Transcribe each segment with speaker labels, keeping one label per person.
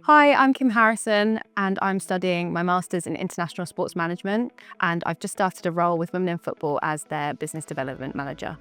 Speaker 1: Hi, I'm Kim Harrison and I'm studying my Masters in International Sports Management, and I've just started a role with Women in Football as their Business Development Manager.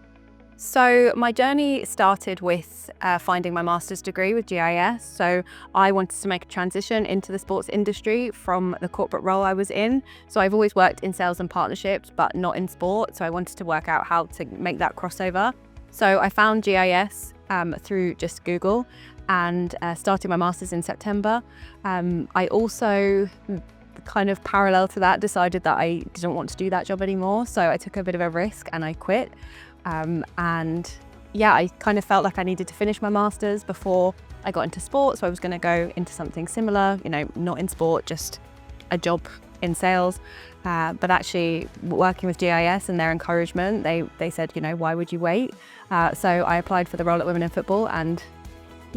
Speaker 1: So my journey started with finding my master's degree with GIS. So I wanted to make a transition into the sports industry from the corporate role I was in. So I've always worked in sales and partnerships, but not in sport. So I wanted to work out how to make that crossover. So I found GIS through just Google and started my master's in September. I also kind of parallel to that decided that I didn't want to do that job anymore. So I took a bit of a risk and I quit. I kind of felt like I needed to finish my master's before I got into sport. So I was going to go into something similar, not in sport, just a job in sales. But actually working with GIS and their encouragement, they said, why would you wait? So I applied for the role at Women in Football and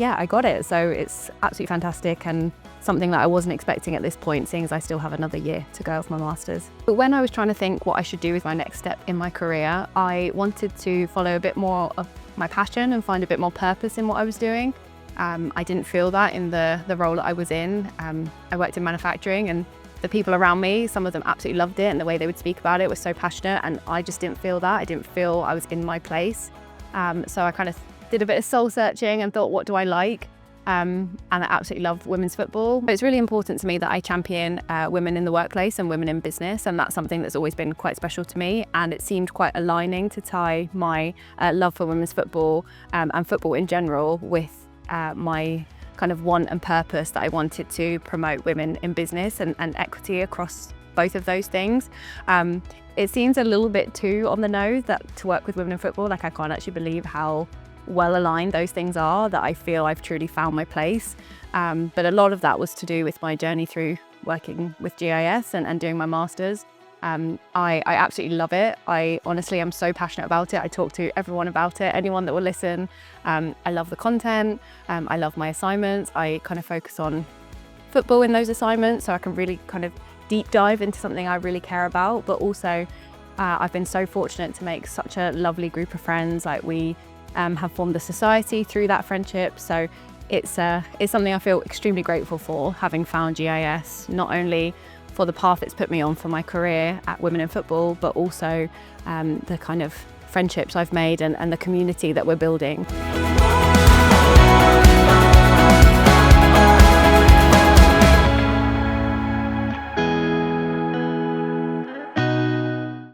Speaker 1: I got it. So it's absolutely fantastic and something that I wasn't expecting at this point, seeing as I still have another year to go of my master's. But when I was trying to think what I should do with my next step in my career, I wanted to follow a bit more of my passion and find a bit more purpose in what I was doing. I didn't feel that in the role that I was in. I worked in manufacturing and the people around me, some of them absolutely loved it and the way they would speak about it was so passionate, and I just didn't feel that. I didn't feel I was in my place. So I kind of did a bit of soul searching and thought, what do I like? And I absolutely love women's football. It's really important to me that I champion women in the workplace and women in business, and that's something that's always been quite special to me. And it seemed quite aligning to tie my love for women's football and football in general with my kind of want and purpose that I wanted to promote women in business and equity across both of those things. It seems a little bit too on the nose that to work with women in football, like I can't actually believe how well aligned those things are, that I feel I've truly found my place. But a lot of that was to do with my journey through working with GIS and doing my master's. I absolutely love it. I honestly am so passionate about it. I talk to everyone about it, anyone that will listen. I love the content. I love my assignments. I kind of focus on football in those assignments, so I can really kind of deep dive into something I really care about. But also, I've been so fortunate to make such a lovely group of friends. Like we have formed a society through that friendship. So it's something I feel extremely grateful for, having found GIS, not only for the path it's put me on for my career at Women in Football, but also the kind of friendships I've made and the community that we're building.